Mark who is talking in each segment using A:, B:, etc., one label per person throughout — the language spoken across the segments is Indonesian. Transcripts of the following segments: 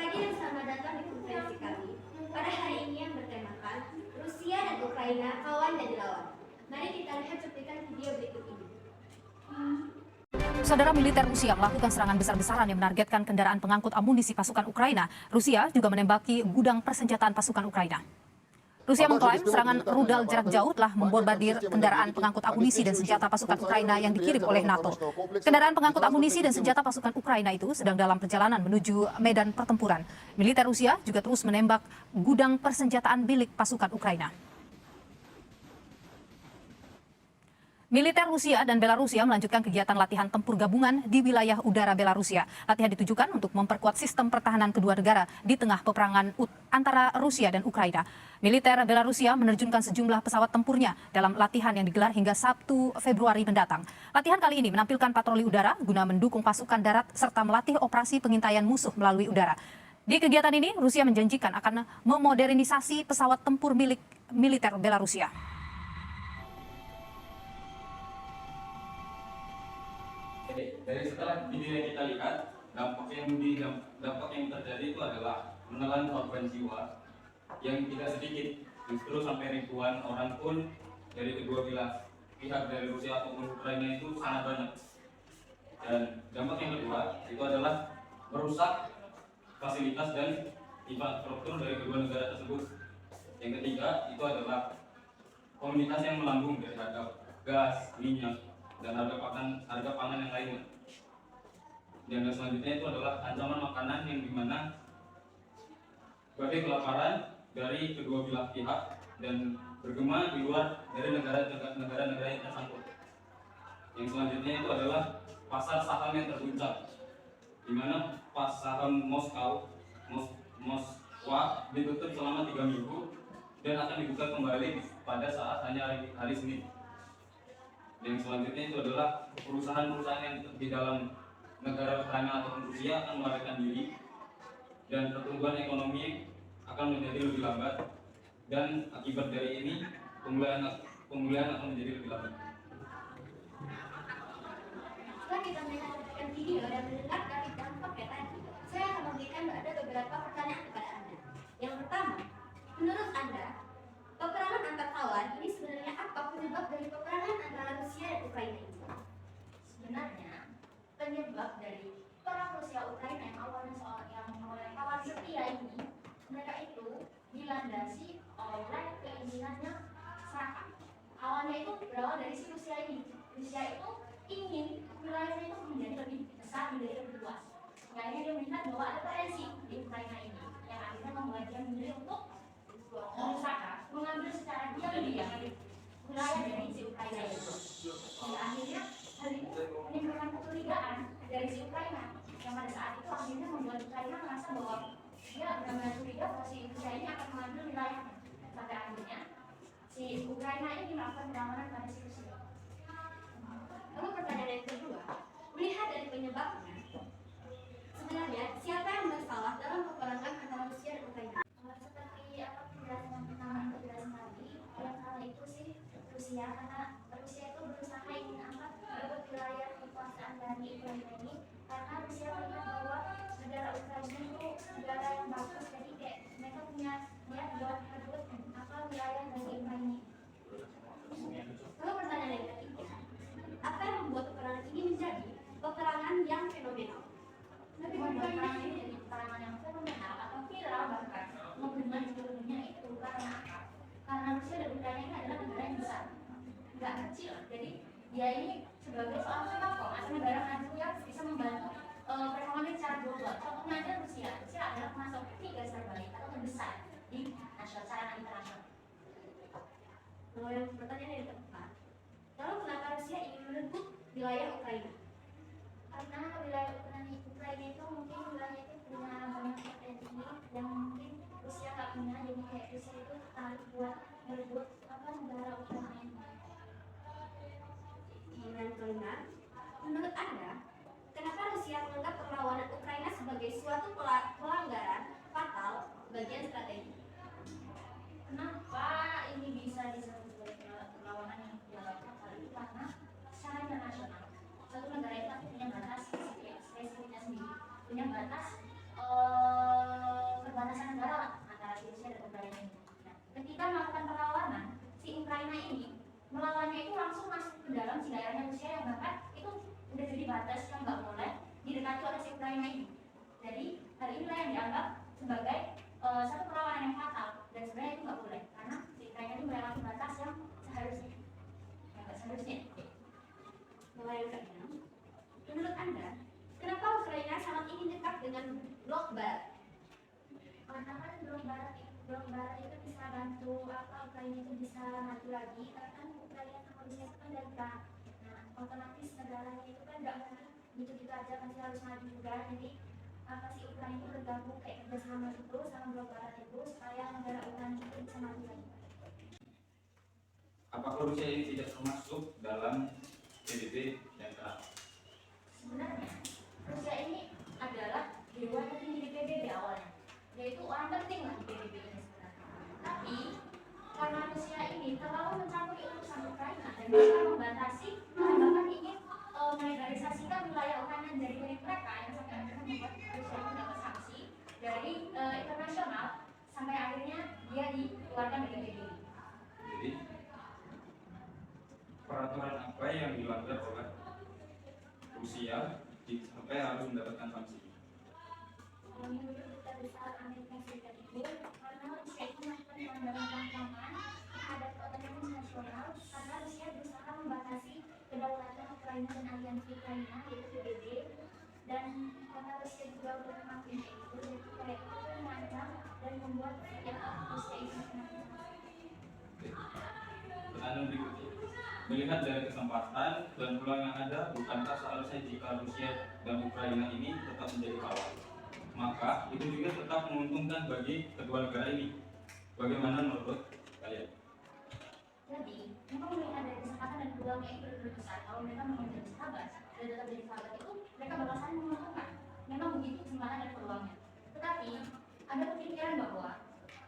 A: pagi dan selamat datang di konferensi kami. Pada hari ini yang bertemakan Rusia dan Ukraina, kawan dan lawan. Mari kita lihat cuplikan video berikut ini.
B: Saudara, militer Rusia melakukan serangan besar-besaran yang menargetkan kendaraan pengangkut amunisi pasukan Ukraina. Rusia juga menembaki gudang persenjataan pasukan Ukraina. Rusia mengklaim serangan rudal jarak jauh telah membombardir kendaraan pengangkut amunisi dan senjata pasukan Ukraina yang dikirim oleh NATO. Kendaraan pengangkut amunisi dan senjata pasukan Ukraina itu sedang dalam perjalanan menuju medan pertempuran. Militer Rusia juga terus menembak gudang persenjataan milik pasukan Ukraina. Militer Rusia dan Belarusia melanjutkan kegiatan latihan tempur gabungan di wilayah udara Belarusia. Latihan ditujukan untuk memperkuat sistem pertahanan kedua negara di tengah peperangan antara Rusia dan Ukraina. Militer Belarusia menerjunkan sejumlah pesawat tempurnya dalam latihan yang digelar hingga Sabtu Februari mendatang. Latihan kali ini menampilkan patroli udara guna mendukung pasukan darat serta melatih operasi pengintaian musuh melalui udara. Di kegiatan ini, Rusia menjanjikan akan memodernisasi pesawat tempur milik militer Belarusia.
C: Dari setelah video yang kita lihat, dampak yang terjadi itu adalah menelan korban jiwa yang tidak sedikit, justru sampai ribuan orang pun dari kedua belah pihak dari Rusia ataupun Ukraina itu sangat banyak. Dan dampak yang kedua itu adalah merusak fasilitas dan infrastruktur dari kedua negara tersebut. Yang ketiga itu adalah komunitas yang melambung dari harga gas, minyak, dan harga pangan yang lainnya. Dan yang selanjutnya itu adalah ancaman makanan yang dimana badai kelaparan dari kedua belah pihak dan bergema di luar dari negara-negara yang tersangkut. Yang selanjutnya itu adalah pasar saham yang terguncang, di mana saham Moskwa ditutup selama 3 minggu dan akan dibuka kembali pada saat hanya hari Senin. Yang selanjutnya itu adalah perusahaan-perusahaan yang di dalam negara Ukraina ataupun Rusia akan melarikan diri dan pertumbuhan ekonomi akan menjadi lebih lambat, dan akibat dari ini pemulihan akan menjadi lebih lambat.
A: Setelah kita melihat video dan mendengar dari dampaknya tadi, saya akan memberikan ada beberapa pertanyaan kepada Anda. Yang pertama, menurut Anda, peperangan antar kawan ini sebenarnya apa penyebab dari peperangan antara Rusia dan Ukraina ini?
D: Sebenarnya penyebab dari perang Rusia Ukraina yang awalnya kawan setia ini, mereka itu dilandasi oleh keinginannya serakah. Awalnya itu berawal dari si Rusia ini. Rusia itu ingin wilayahnya itu menjadi lebih besar, menjadi lebih luas. Akhirnya dia melihat bahwa ada potensi di Ukraina ini yang akhirnya membuat dia memilih untuk berusaha mengambil secara diam-diam wilayah dari si Ukraina itu. Akhirnya hal ini menimbulkan kecurigaan dari si Ukraina, yang pada saat itu akhirnya membuat Ukraina merasa bahwa dia benar-benar curiga bahwa si Rusia ini akan mengambil wilayahnya. Sampai akhirnya si Ukraina ini melakukan perlawanan pada si Rusia.
A: Lalu pertanyaan yang kedua, melihat dari penyebabnya, sebenarnya siapa yang bersalah dalam peperangan antara Rusia dan Ukraina?
D: Seperti apa penjelasan yang pertama yang dijelasin tadi, yang salah itu sih Rusia, karena Rusia itu berusaha ingin merebut wilayah kekuasaan dari Ukraina ini, karena Rusia melihat bahwa negara Ukraina itu negara yang bagus, jadi kayak mereka punya niat buat merebut wilayah dari Ukraina.
A: Lalu pertanyaan yang ketiga, apa yang membuat peperangan ini menjadi peperangan yang fenomenal?
D: Peperangan ini jadi peperangan yang fenomenal atau viral bahkan menggemar di seluruh dunia itu karena apa? Karena Rusia dan Ukraina ini adalah negara yang besar, nggak kecil. Jadi dia ini sebagai seorang penopang atau negara maju yang bisa membantu perekonomian secara global. Contohnya aja Rusia adalah termasuk 3 terbalik atau terbesar di secara internasional.
A: Lalu yang pertanyaan yang keempat, lalu kenapa Rusia ingin merebut wilayah Ukraina?
D: Karena wilayah Ukraina itu mungkin wilayahnya itu punya banyak potensi yang mungkin Rusia nggak punya, jadi kayak Rusia itu tertarik buat merebut negara Ukraina ini.
A: Yang kelima, menurut Anda, kenapa Rusia menganggap perlawanan Ukraina sebagai suatu pelanggaran fatal bagian strategi?
D: Kenapa ini bisa disebut sebagai perlawanan yang dilakukan kali ini? Karena secara internasional satu negara itu punya batas spesifiknya sendiri, punya batas dianggap sebagai satu perlawanan yang fatal, dan sebenarnya itu nggak boleh karena si Ukraina itu melewati batas yang seharusnya.
A: Mulai yang keenam, menurut Anda, kenapa Ukraina sangat ingin dekat dengan blok barat?
D: Karena kan blok barat itu bisa bantu Ukraina itu bisa maju lagi, karena kan Ukraina sama Rusia itu kan dari perang. Nah, otomatis negaranya itu kan nggak mungkin gitu-gitu aja, pasti harus maju juga. Jadi si Ukraina itu bergabung kayak kerjasama itu sama blok barat itu supaya negara Ukraina itu bisa maju lagi.
C: Apakah Rusia ini tidak termasuk dalam PBB dan kenapa?
D: Sebenarnya Rusia ini adalah dewa tertinggi di PBB awalnya, yaitu orang penting lah di PBB ini sebenarnya. Tapi karena Rusia ini terlalu mencampuri urusan Ukraina dan mereka membatasi dan bahkan ingin melegalisasikan wilayah Ukraina dari milik mereka, yang sampai akhirnya membuat Rusia itu dapat sanksi dari internasional sampai akhirnya dia dikeluarkan dari PBB.
C: Jadi peraturan apa yang dilanggar oleh Rusia sampai harus mendapatkan sanksi?
D: Menurut Duta Besar Amerika Serikat itu, karena Rusia itu melakukan pelanggaran keamanan terhadap otonomi nasional, karena Rusia berusaha membatasi kedaulatan Ukraina dan aliansi Ukraina yaitu PBB, dan karena Rusia juga udah melakukan itu, jadi kayak itu mengancam dan membuat ya Rusia itu kena
C: Pertanyaan berikutnya, melihat dari kesempatan dan peluang yang ada, bukankah seharusnya jika Rusia dan Ukraina ini tetap menjadi kawan, maka itu juga tetap menguntungkan bagi kedua negara ini? Bagaimana menurut kalian?
D: Jadi, memang melihat dari kesempatan dan peluangnya itu lebih besar. Kalau mereka mau menjadi sahabat dan tetap jadi sahabat itu, mereka bakal saling menguntungkan. Memang begitu kesempatan dan peluangnya. Tetapi ada pemikiran bahwa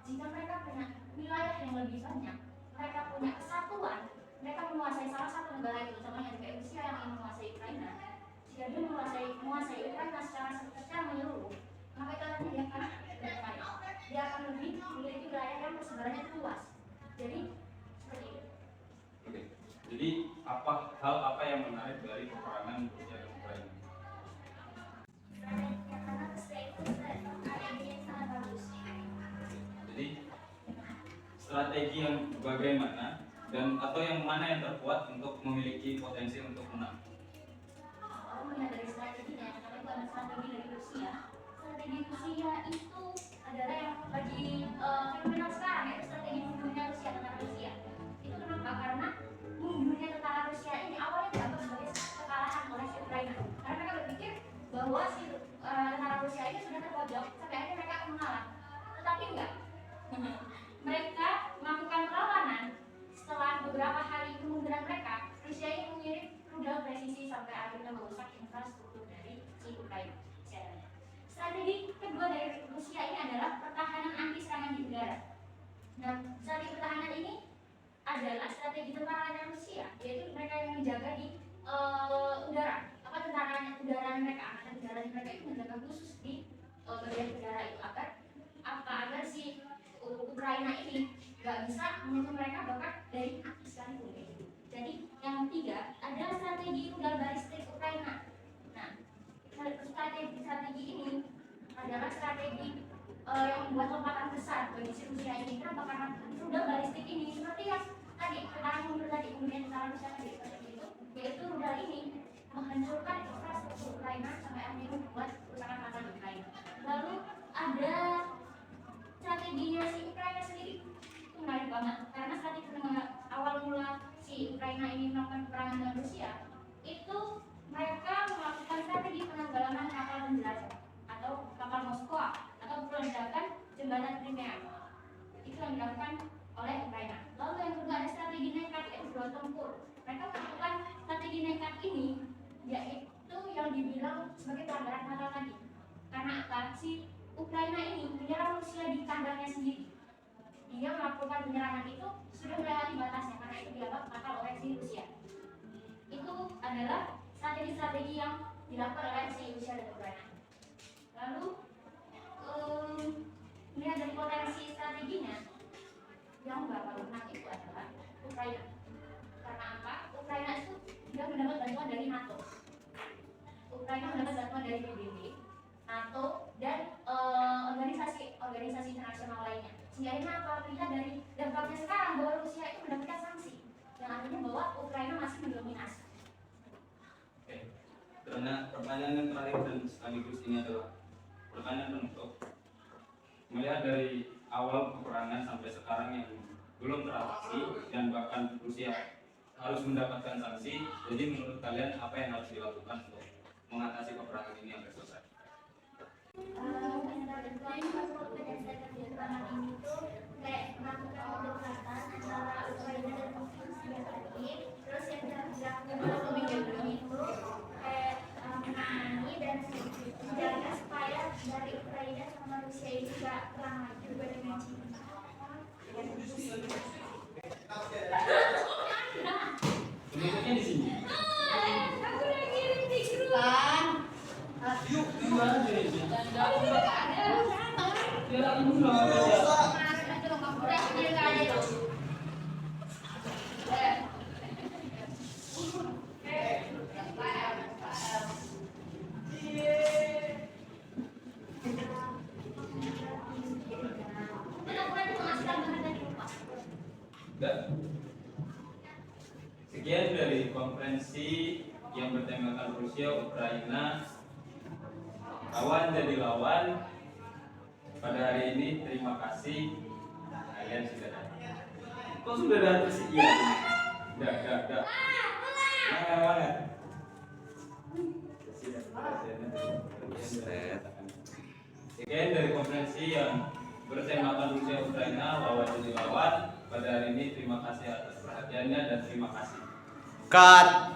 D: jika mereka punya wilayah yang lebih banyak, mereka punya kesatuan, mereka menguasai salah satu negara itu, contohnya kayak Rusia yang ingin menguasai Ukraina. Jika dia menguasai Ukraina secara menyeluruh, maka itu nanti dia akan lebih memiliki wilayah yang sebenarnya luas. Jadi seperti itu.
C: Oke. Jadi hal apa yang menarik dari peperangan Rusia dan Ukraina?
D: Karena Rusia itu strategi yang sangat bagus.
C: Jadi strategi yang bagaimana dan atau yang mana yang terkuat untuk memiliki potensi untuk menang?
D: Kalau melihat dari strateginya, karena itu ada strategi dari Rusia. Strategi Rusia itu adalah yang lagi fenomenal sekarang, yaitu strategi mundurnya Rusia, tentara Rusia. Itu kenapa? Karena mundurnya tentara Rusia ini awalnya dianggap sebagai kekalahan oleh si Ukraina. Karena mereka berpikir bahwa si tentara Rusia ini sudah terpojok sampai akhirnya mereka akan mengalah. Tetapi enggak. Mereka melakukan perlawanan. Setelah beberapa hari kemunduran mereka, Rusia ini mengirim rudal presisi sampai akhirnya merusak infrastruktur dari si Ukraina. Strategi kedua dari Rusia ini adalah pertahanan anti serangan di udara. Nah, strategi pertahanan ini adalah strategi tentaranya Rusia, yaitu mereka yang menjaga di udara. Tentara udara mereka, angkatan udara mereka itu menjaga khusus di bagian udara itu agar si Ukraina ini gak bisa menyentuh mereka bahkan dari atas sekalipun. Jadi yang ketiga adalah strategi rudal balistik Ukraina. Nah, strategi ini adalah strategi yang membuat lompatan besar bagi si Rusia ini. Kenapa? Karena rudal balistik ini seperti yang tadi perang mundur tadi kemudian tentara Rusia tadi seperti itu, yaitu rudal ini menghancurkan infrastruktur Ukraina sampai akhirnya membuat kerusakan fatal di Ukraina. Lalu ada strateginya si Ukraina sendiri, itu menarik banget karena strategi awal mula si Ukraina ini melakukan peperangan dengan Rusia itu mereka melakukan strategi penenggelaman kapal penjelajah atau kapal Moskwa atau peledakan jembatan Crimea. Itu yang dilakukan oleh Ukraina. Lalu yang kedua ada strategi nekat, yaitu beruang tempur. Mereka melakukan strategi nekat ini yaitu yang dibilang sebagai pelanggaran fatal tadi. Karena apa? Si Ukraina ini menyerang Rusia di kandangnya sendiri. Dia melakukan penyerangan itu sudah melewati batasnya karena itu dianggap fatal oleh si Rusia. Itu adalah strategi-strategi yang dilakukan oleh si Rusia dan Ukraina. Lalu melihat dari potensi strateginya, yang bakal menang itu adalah Ukraina. Karena apa? Ukraina itu sudah mendapat bantuan dari NATO. Ukraina mendapat bantuan dari PBB, NATO, dan Rusia ini apa? Lihat dari dampaknya sekarang bahwa Rusia itu mendapatkan sanksi yang artinya bahwa Ukraina masih mendominasi.
C: Oke. Karena pertanyaan yang terakhir dan sekaligus ini adalah pertanyaan penutup. Melihat dari awal peperangan sampai sekarang yang belum teratasi dan bahkan Rusia harus mendapatkan sanksi, jadi menurut kalian apa yang harus dilakukan untuk mengatasi peperangan ini sampai selesai?
D: Berdasarkan peperangan ini tuh kayak melakukan pendekatan antara Ukraina dan Rusia tadi. Terus yang dilakukan itu kayak menangani dan menjaga supaya dari Ukraina sama Rusia ini gak perang lagi dengan China.
C: Penutupnya di sini.
D: Aku lagi di grup.
C: Yuk, gimana jadi? Sekian dari konferensi yang bertemakan Rusia, Ukraina, lawan jadi lawan. Pada hari ini terima kasih kalian sudah datang. Kok sudah datang sih? Iya. Dah. Mana? Sekian dari konferensi yang bertemakan Rusia, Ukraina, lawan jadi lawan. Pada hari ini terima kasih atas perhatiannya dan terima kasih.
E: Cut.